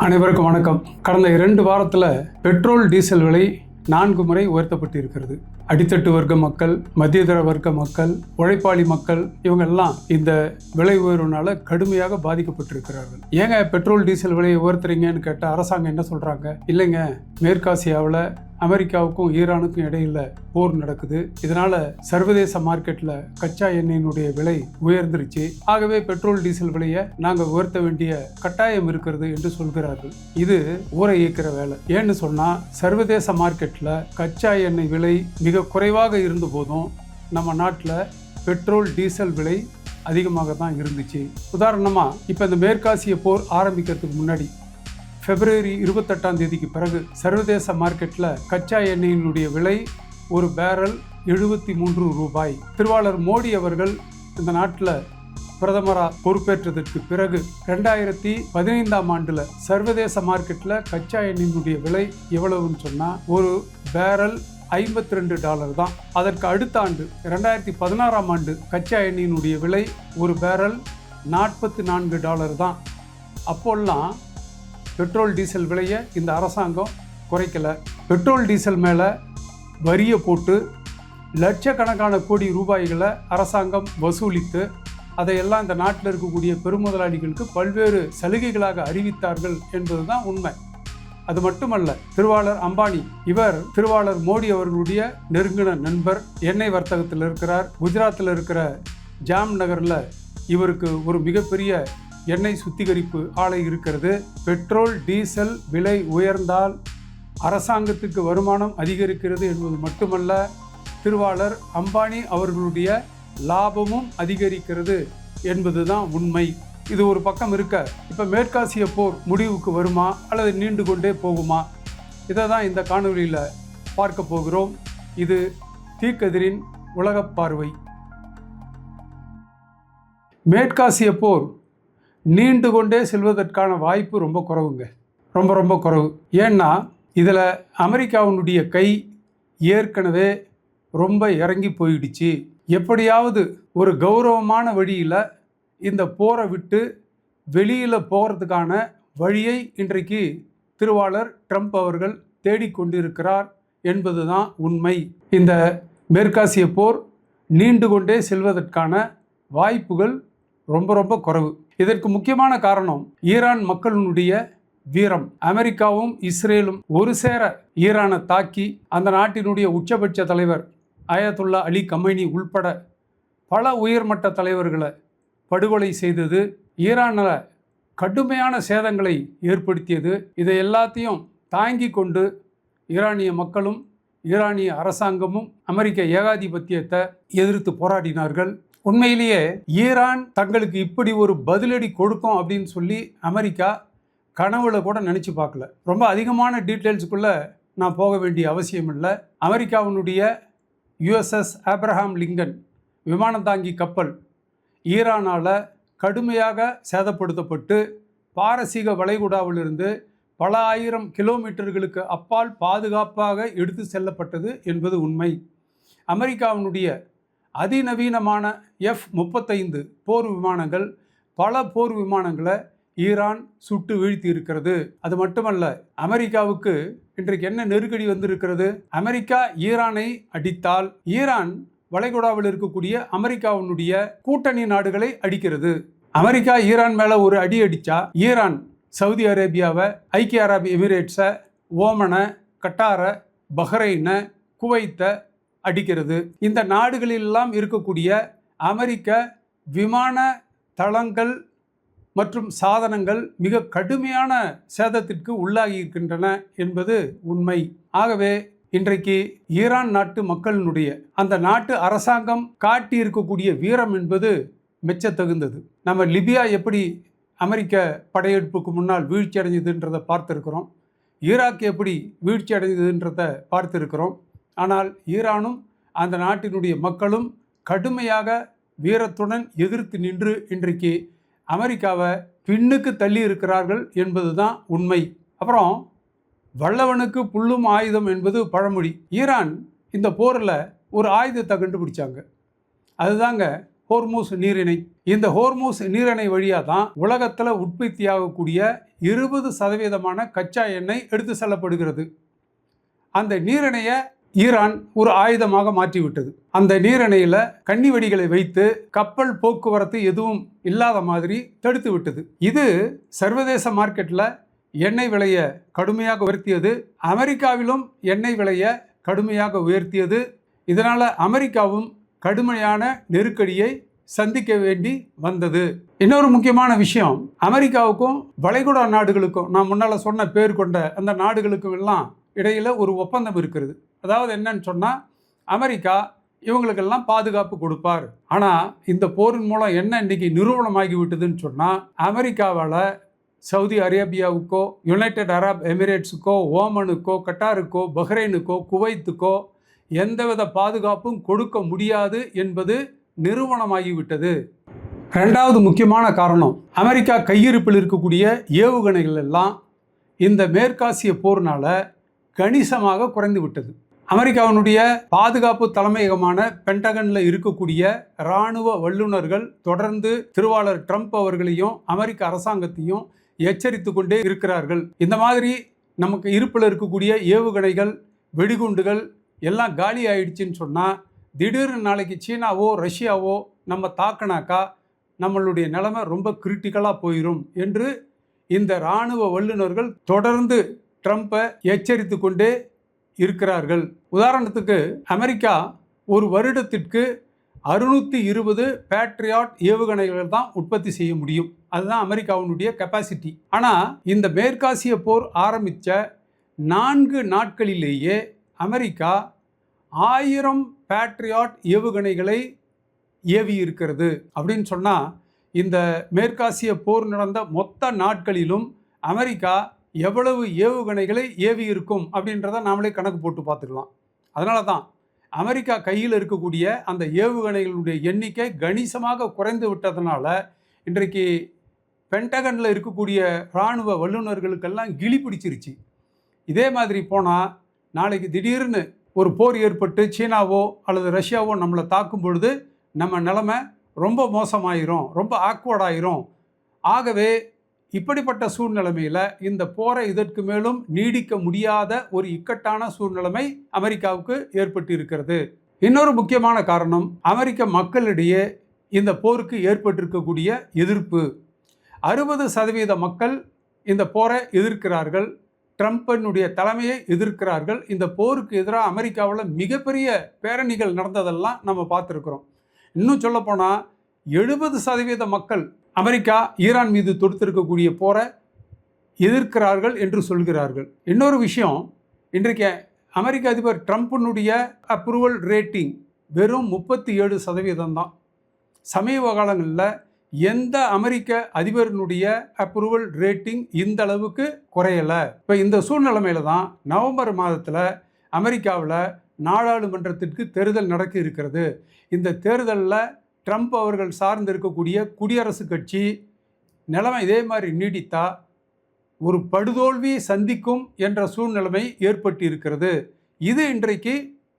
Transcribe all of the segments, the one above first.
அனைவருக்கும் வணக்கம். கடந்த 2 வாரத்தில் பெட்ரோல் டீசல் விலை 4 முறை உயர்த்தப்பட்டு இருக்கிறது. அடித்தட்டு வர்க்க மக்கள், மத்தியதர வர்க்க மக்கள், உழைப்பாளி மக்கள் இவங்கெல்லாம் இந்த விலை உயர்வுனால கடுமையாக பாதிக்கப்பட்டிருக்கிறார்கள். ஏங்க பெட்ரோல் டீசல் விலையை உயர்த்துறீங்கன்னு கேட்டால் அரசாங்கம் என்ன சொல்கிறாங்க? இல்லைங்க, மேற்காசியாவில் அமெரிக்காவுக்கும் ஈரானுக்கும் இடையில போர் நடக்குது. இதனால சர்வதேச மார்க்கெட்ல கச்சா எண்ணெயினுடைய விலை உயர்ந்துருச்சு. ஆகவே பெட்ரோல் டீசல் விலையை நாங்கள் உயர்த்த வேண்டிய கட்டாயம் இருக்கிறது என்று சொல்கிறார்கள். இது ஊரை இயக்கிற வேலை. ஏன்னு சொன்னா சர்வதேச மார்க்கெட்ல கச்சா எண்ணெய் விலை மிக குறைவாக இருந்த போதும் நம்ம நாட்டில் பெட்ரோல் டீசல் விலை அதிகமாக தான் இருந்துச்சு. உதாரணமா இப்ப இந்த மேற்காசிய போர் ஆரம்பிக்கிறதுக்கு முன்னாடி பிப்ரவரி 28ஆம் தேதிக்கு பிறகு சர்வதேச மார்க்கெட்டில் கச்சா எண்ணெயினுடைய விலை ஒரு பேரல் 73 ரூபாய். திருவாளர் மோடி அவர்கள் இந்த நாட்டில் பிரதமராக பொறுப்பேற்றதற்கு பிறகு 2015ஆம் ஆண்டில் சர்வதேச மார்க்கெட்டில் கச்சா எண்ணெயினுடைய விலை எவ்வளவுன்னு சொன்னால் ஒரு பேரல் $52 தான். அதற்கு அடுத்த ஆண்டு 2016ஆம் ஆண்டு கச்சா எண்ணெயினுடைய விலை ஒரு பேரல் $44 தான். அப்போல்லாம் பெட்ரோல் டீசல் விலையை இந்த அரசாங்கம் குறைக்கலை. பெட்ரோல் டீசல் மேலே வரியை போட்டு லட்சக்கணக்கான கோடி ரூபாய்களை அரசாங்கம் வசூலித்து அதையெல்லாம் இந்த நாட்டில் இருக்கக்கூடிய பெருமுதலாளிகளுக்கு பல்வேறு சலுகைகளாக அறிவித்தார்கள் என்பது தான் உண்மை. அது மட்டுமல்ல, திருவாளர் அம்பானி இவர் திருவாளர் மோடி அவர்களுடைய நெருங்கின நண்பர். எண்ணெய் வர்த்தகத்தில் இருக்கிறார். குஜராத்தில் இருக்கிற ஜாம் நகரில் இவருக்கு ஒரு மிகப்பெரிய எண்ணெய் சுத்திகரிப்பு ஆலை இருக்கிறது. பெட்ரோல் டீசல் விலை உயர்ந்தால் அரசாங்கத்துக்கு வருமானம் அதிகரிக்கிறது என்பது மட்டுமல்ல, திருவாளர் அம்பானி அவர்களுடைய லாபமும் அதிகரிக்கிறது என்பதுதான் உண்மை. இது ஒரு பக்கம் இருக்க, இப்போ மேற்காசிய போர் முடிவுக்கு வருமா அல்லது நீண்டு கொண்டே போகுமா? இதை தான் இந்த காணொலியில் பார்க்க போகிறோம். இது தீக்கதிரின் உலக பார்வை. மேற்காசிய போர் நீண்டு கொண்டே செல்வதற்கான வாய்ப்பு ரொம்ப குறைவுங்க. ரொம்ப குறைவு. ஏன்னா இதில் அமெரிக்காவினுடைய கை ஏற்கனவே ரொம்ப இறங்கி போயிடுச்சு. எப்படியாவது ஒரு கௌரவமான வழியில் இந்த போரை விட்டு வெளியில் போகிறதுக்கான வழியை இன்றைக்கு திருவாளர் ட்ரம்ப் அவர்கள் தேடிக்கொண்டிருக்கிறார் என்பது தான் உண்மை. இந்த மேற்காசிய போர் நீண்டு கொண்டே செல்வதற்கான வாய்ப்புகள் ரொம்ப குறைவு. இதற்கு முக்கியமான காரணம் ஈரான் மக்களினுடைய வீரம். அமெரிக்காவும் இஸ்ரேலும் ஒரு சேர ஈரானை தாக்கி அந்த நாட்டினுடைய உச்சபட்ச தலைவர் அயத்துல்லா அலி கமைனி உள்பட பல உயர்மட்ட தலைவர்களை படுகொலை செய்தது, ஈரானில் கடுமையான சேதங்களை ஏற்படுத்தியது. இதை எல்லாத்தையும் தாங்கி கொண்டு ஈரானிய மக்களும் ஈரானிய அரசாங்கமும் அமெரிக்க ஏகாதிபத்தியத்தை எதிர்த்து போராடினார்கள். உண்மையிலேயே ஈரான் தங்களுக்கு இப்படி ஒரு பதிலடி கொடுக்கும் அப்படின்னு சொல்லி அமெரிக்கா கனவுல கூட நினச்சி பார்க்கல. ரொம்ப அதிகமான டீட்டெயில்ஸுக்குள்ளே நான் போக வேண்டிய அவசியம் இல்லை. அமெரிக்காவினுடைய USS ஆப்ரஹாம் லிங்கன் விமானந்தாங்கி கப்பல் ஈரானால் கடுமையாக சேதப்படுத்தப்பட்டு பாரசீக வளைகுடாவிலிருந்து பல ஆயிரம் கிலோமீட்டர்களுக்கு அப்பால் பாதுகாப்பாக எடுத்து செல்லப்பட்டது என்பது உண்மை. அமெரிக்காவினுடைய அதிநவீனமான F-35 போர் விமானங்கள் பல போர் விமானங்களை ஈரான் சுட்டு வீழ்த்தி இருக்கிறது. அது மட்டுமல்ல, அமெரிக்காவுக்கு இன்றைக்கு என்ன நெருக்கடி வந்திருக்கிறது? அமெரிக்கா ஈரானை அடித்தால் ஈரான் வளைகுடாவில் இருக்கக்கூடிய அமெரிக்காவினுடைய கூட்டணி நாடுகளை அடிக்கிறது. அமெரிக்கா ஈரான் மேலே ஒரு அடி அடித்தா ஈரான் சவுதி அரேபியாவை, ஐக்கிய அரபு எமிரேட்ஸை, ஓமனை, கட்டாரை, பஹ்ரைனை, குவைத்தை அடிக்கிறது. இந்த நாடுகளெல்லாம் இருக்கக்கூடிய அமெரிக்க விமான தளங்கள் மற்றும் சாதனங்கள் மிக கடுமையான சேதத்திற்கு உள்ளாகி இருக்கின்றன என்பது உண்மை. ஆகவே இன்றைக்கு ஈரான் நாட்டு மக்களினுடைய அந்த நாட்டு அரசாங்கம் காட்டி இருக்கக்கூடிய வீரம் என்பது மெச்சத்தகுந்தது. நம்ம லிபியா எப்படி அமெரிக்க படையெடுப்புக்கு முன்னால் வீழ்ச்சி அடைஞ்சதுன்றதை பார்த்துருக்கிறோம். ஈராக் எப்படி வீழ்ச்சி அடைந்ததுன்றதை பார்த்துருக்கிறோம். ஆனால் ஈரானும் அந்த நாட்டினுடைய மக்களும் கடுமையாக வீரத்துடன் எதிர்த்து நின்று இன்றைக்கு அமெரிக்காவை பின்னுக்கு தள்ளி இருக்கிறார்கள் என்பது தான் உண்மை. அப்புறம் வல்லவனுக்கு புல்லும் ஆயுதம் என்பது பழமொழி. ஈரான் இந்த போரில் ஒரு ஆயுதத்தை கண்டுபிடிச்சாங்க. அதுதாங்க ஹோர்மூஸ் நீரிணை. இந்த ஹோர்மூஸ் நீரிணை வழியாக தான் உலகத்தில் உற்பத்தியாகக்கூடிய 20% கச்சா எண்ணெய் எடுத்து செல்லப்படுகிறது. அந்த நீரிணையை ஈரான் ஒரு ஆயுதமாக மாற்றிவிட்டது. அந்த நீரிணையில் கன்னி வெடிகளை வைத்து கப்பல் போக்குவரத்து எதுவும் இல்லாத மாதிரி தடுத்து விட்டது. இது சர்வதேச மார்க்கெட்டில் எண்ணெய் விலையை கடுமையாக உயர்த்தியது. அமெரிக்காவிலும் எண்ணெய் விலையை கடுமையாக உயர்த்தியது. இதனால் அமெரிக்காவும் கடுமையான நெருக்கடியை சந்திக்க வேண்டி வந்தது. இன்னொரு முக்கியமான விஷயம், அமெரிக்காவுக்கும் வளைகுடா நாடுகளுக்கும், நான் முன்னால் சொன்ன பேர் கொண்ட அந்த நாடுகளுக்கும் எல்லாம் இடையில் ஒரு ஒப்பந்தம் இருக்கிறது. அதாவது என்னன்னு சொன்னால், அமெரிக்கா இவங்களுக்கெல்லாம் பாதுகாப்பு கொடுப்பார். ஆனால் இந்த போரின் மூலம் என்ன இன்னைக்கு நிரூபணமாகி விட்டதுன்னு சொன்னால், அமெரிக்காவால் சவுதி அரேபியாவுக்கோ, யுனைடெட் அரப் எமிரேட்ஸுக்கோ, ஓமனுக்கோ, கட்டாருக்கோ, பஹ்ரைனுக்கோ, குவைத்துக்கோ எந்தவித பாதுகாப்பும் கொடுக்க முடியாது என்பது நிரூபணமாகிவிட்டது. ரெண்டாவது முக்கியமான காரணம், அமெரிக்கா கையிருப்பில் இருக்கக்கூடிய ஏவுகணைகள் எல்லாம் இந்த மேற்காசிய போர்னால கணிசமாக குறைந்து விட்டது. அமெரிக்காவினுடைய பாதுகாப்பு தலைமையகமான பென்டகனில் இருக்கக்கூடிய இராணுவ வல்லுநர்கள் தொடர்ந்து திருவாளர் ட்ரம்ப் அவர்களையும் அமெரிக்க அரசாங்கத்தையும் எச்சரித்து கொண்டே இருக்கிறார்கள். இந்த மாதிரி நமக்கு இருப்பில் இருக்கக்கூடிய ஏவுகணைகள், வெடிகுண்டுகள் எல்லாம் காலி ஆயிடுச்சுன்னு சொன்னால், திடீர்னு நாளைக்கு சீனாவோ ரஷ்யாவோ நம்ம தாக்கினாக்கா நம்மளுடைய நிலைமை ரொம்ப கிரிட்டிக்கலாக போயிடும் என்று இந்த இராணுவ வல்லுநர்கள் தொடர்ந்து ட்ரம்ப்பை எச்சரித்து கொண்டே இருக்கிறார்கள். உதாரணத்துக்கு, அமெரிக்கா ஒரு வருடத்திற்கு 620 பேட்ரியாட் ஏவுகணைகள் தான் உற்பத்தி செய்ய முடியும். அதுதான் அமெரிக்காவினுடைய கெப்பாசிட்டி. ஆனால் இந்த மேற்காசிய போர் ஆரம்பித்த 4 நாட்களிலேயே அமெரிக்கா 1000 பேட்ரியாட் ஏவுகணைகளை ஏவி இருக்கிறது. அப்படின்னு சொன்னால், இந்த மேற்காசிய போர் நடந்த மொத்த நாட்களிலும் அமெரிக்கா எவ்வளவு ஏவுகணைகளை ஏவி இருக்கும் அப்படின்றத நாமளே கணக்கு போட்டு பார்த்துக்கலாம். அதனால தான் அமெரிக்கா கையில் இருக்கக்கூடிய அந்த ஏவுகணைகளுடைய எண்ணிக்கை கணிசமாக குறைந்து விட்டதுனால இன்றைக்கு பென்டகனில் இருக்கக்கூடிய இராணுவ வல்லுநர்களுக்கெல்லாம் கிளி பிடிச்சிருச்சு. இதே மாதிரி போனால் நாளைக்கு திடீர்னு ஒரு போர் ஏற்பட்டு சீனாவோ அல்லது ரஷ்யாவோ நம்மளை தாக்கும் பொழுது நம்ம நிலைமை ரொம்ப மோசமாயிரும், ரொம்ப ஆக்வர்டாயிரும். ஆகவே இப்படிப்பட்ட சூழ்நிலைமையில் இந்த போரை இதற்கு மேலும் நீடிக்க முடியாத ஒரு இக்கட்டான சூழ்நிலைமை அமெரிக்காவுக்கு ஏற்பட்டு இருக்கிறது. இன்னொரு முக்கியமான காரணம், அமெரிக்க மக்களிடையே இந்த போருக்கு ஏற்பட்டிருக்கக்கூடிய எதிர்ப்பு. 60% மக்கள் இந்த போரை எதிர்க்கிறார்கள், ட்ரம்பினுடைய தலைமையை எதிர்க்கிறார்கள். இந்த போருக்கு எதிராக அமெரிக்காவில் மிகப்பெரிய பேரணிகள் நடந்ததெல்லாம் நம்ம பார்த்துருக்குறோம். இன்னும் சொல்லப்போனால் 70% மக்கள் அமெரிக்கா ஈரான் மீது தொடுத்திருக்கக்கூடிய போரை எதிர்க்கிறார்கள் என்று சொல்கிறார்கள். இன்னொரு விஷயம், இன்றைக்கு அமெரிக்க அதிபர் ட்ரம்பினுடைய அப்ரூவல் ரேட்டிங் வெறும் 37% தான். சமீப காலங்களில் எந்த அமெரிக்க அதிபரினுடைய அப்ரூவல் ரேட்டிங் இந்த அளவுக்கு குறையலை. இப்போ இந்த சூழ்நிலைமையில தான் நவம்பர் மாதத்தில் அமெரிக்காவில் நாடாளுமன்றத்திற்கு தேர்தல் நடக்க இருக்கிறது. இந்த தேர்தலில் ட்ரம்ப் அவர்கள் சார்ந்து இருக்கக்கூடிய குடியரசுக் கட்சி நிலைமை இதே மாதிரி நீடித்தா ஒரு படுதோல்வியை சந்திக்கும் என்ற சூழ்நிலைமை ஏற்பட்டு இருக்கிறது. இது இன்றைக்கு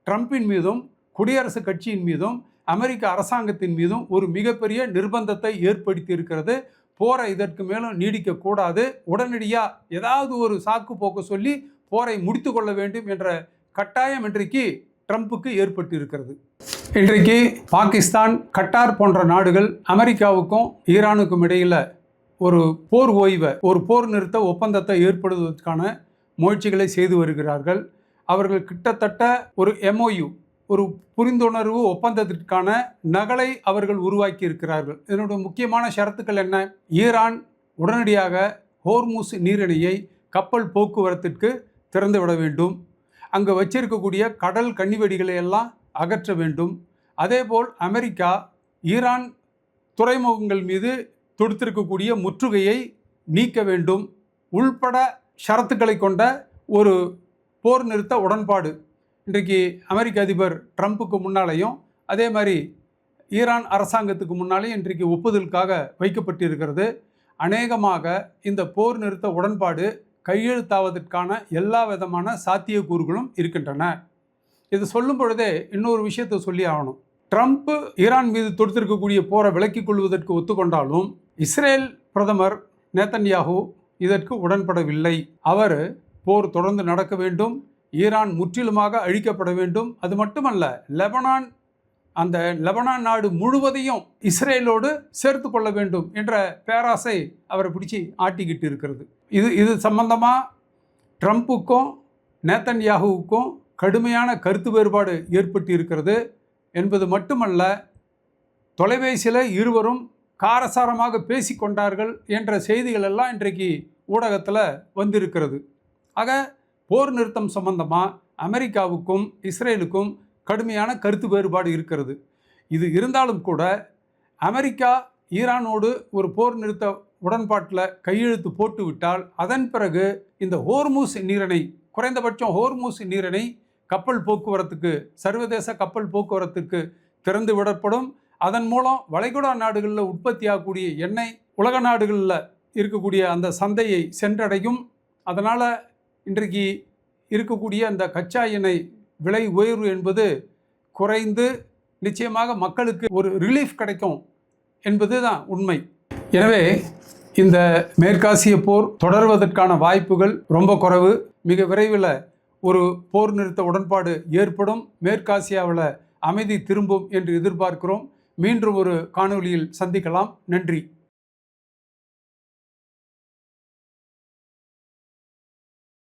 ட்ரம்பின் மீதும் குடியரசுக் கட்சியின் மீதும் அமெரிக்க அரசாங்கத்தின் மீதும் ஒரு மிகப்பெரிய நிர்பந்தத்தை ஏற்படுத்தி இருக்கிறது. போரை இதற்கு மேலும் நீடிக்கக்கூடாது, உடனடியாக ஏதாவது ஒரு சாக்கு போக்கு சொல்லி போரை முடித்து கொள்ள வேண்டும் என்ற கட்டாயம் இன்றைக்கு ட்ரம்புக்கு ஏற்பட்டு இருக்கிறது. இன்றைக்கு பாகிஸ்தான், கட்டார் போன்ற நாடுகள் அமெரிக்காவுக்கும் ஈரானுக்கும் இடையில் ஒரு போர் ஓய்வை, ஒரு போர் நிறுத்த ஒப்பந்தத்தை ஏற்படுவதற்கான முயற்சிகளை செய்து வருகிறார்கள். அவர்கள் கிட்டத்தட்ட ஒரு MOU, ஒரு புரிந்துணர்வு ஒப்பந்தத்திற்கான நகலை அவர்கள் உருவாக்கி இருக்கிறார்கள். இதனுடைய முக்கியமான ஷரத்துக்கள் என்ன? ஈரான் உடனடியாக ஹோர்மூஸ் நீரிணையை கப்பல் போக்குவரத்திற்கு திறந்துவிட வேண்டும். அங்கே வச்சிருக்கக்கூடிய கடல் கன்னிவெடிகளை எல்லாம் அகற்ற வேண்டும். அதேபோல் அமெரிக்கா ஈரான் துறைமுகங்கள் மீது தொடுத்திருக்கக்கூடிய முற்றுகையை நீக்க வேண்டும் உள்பட ஷரத்துக்களை கொண்ட ஒரு போர் நிறுத்த உடன்பாடு இன்றைக்கு அமெரிக்க அதிபர் ட்ரம்புக்கு முன்னாலேயும் அதே மாதிரி ஈரான் அரசாங்கத்துக்கு முன்னாலேயும் இன்றைக்கு ஒப்புதலுக்காக வைக்கப்பட்டிருக்கிறது. அநேகமாக இந்த போர் நிறுத்த உடன்பாடு கையெழுத்தாவதற்கான எல்லா விதமான சாத்தியக்கூறுகளும் இருக்கின்றன. இது சொல்லும் பொழுதே இன்னொரு விஷயத்தை சொல்லி ஆகணும். ட்ரம்ப் ஈரான் மீது தொடுத்திருக்கக்கூடிய போரை விலக்கிக் கொள்வதற்கு ஒத்துக்கொண்டாலும் இஸ்ரேல் பிரதமர் நேதன்யாகு இதற்கு உடன்படவில்லை. அவர் போர் தொடர்ந்து நடக்க வேண்டும், ஈரான் முற்றிலுமாக அழிக்கப்பட வேண்டும், அது மட்டுமல்ல அந்த லெபனான் நாடு முழுவதையும் இஸ்ரேலோடு சேர்த்து கொள்ள வேண்டும் என்ற பேராசை அவரை பிடிச்சி ஆட்டிக்கிட்டு இருக்கிறது. இது சம்பந்தமாக ட்ரம்ப்புக்கும் நேதன்யாகுவுக்கும் கடுமையான கருத்து வேறுபாடு ஏற்பட்டு இருக்கிறது என்பது மட்டுமல்ல, தொலைபேசியில் இருவரும் காரசாரமாக பேசிக்கொண்டார்கள் என்ற செய்திகள் எல்லாம் இன்றைக்கு ஊடகத்தில் வந்திருக்கிறது. ஆக போர் நிறுத்தம் சம்பந்தமாக அமெரிக்காவுக்கும் இஸ்ரேலுக்கும் கடுமையான கருத்து வேறுபாடு இருக்கிறது. இது இருந்தாலும் கூட அமெரிக்கா ஈரானோடு ஒரு போர் நிறுத்த உடன்பாட்டில் கையெழுத்து போட்டுவிட்டால் அதன் பிறகு இந்த ஹோர்மூஸ் நீரிணை, குறைந்தபட்சம் ஹோர்மூஸ் நீரிணை கப்பல் போக்குவரத்துக்கு, சர்வதேச கப்பல் போக்குவரத்துக்கு திறந்து விடப்படும். அதன் மூலம் வளைகுடா நாடுகளில் உற்பத்தி ஆகக்கூடிய எண்ணெய் உலக நாடுகளில் இருக்கக்கூடிய அந்த சந்தையை சென்றடையும். அதனால் இன்றைக்கு இருக்கக்கூடிய அந்த கச்சா எண்ணெய் விலை உயர்வு என்பது குறைந்து நிச்சயமாக மக்களுக்கு ஒரு ரிலீஃப் கிடைக்கும் என்பது தான் உண்மை. எனவே இந்த மேற்காசிய போர் தொடர்வதற்கான வாய்ப்புகள் ரொம்ப குறைவு. மிக விரைவில் ஒரு போர் நிறுத்த உடன்பாடு ஏற்படும், மேற்காசியாவில் அமைதி திரும்பும் என்று எதிர்பார்க்கிறோம். மீண்டும் ஒரு காணொளியில் சந்திக்கலாம். நன்றி.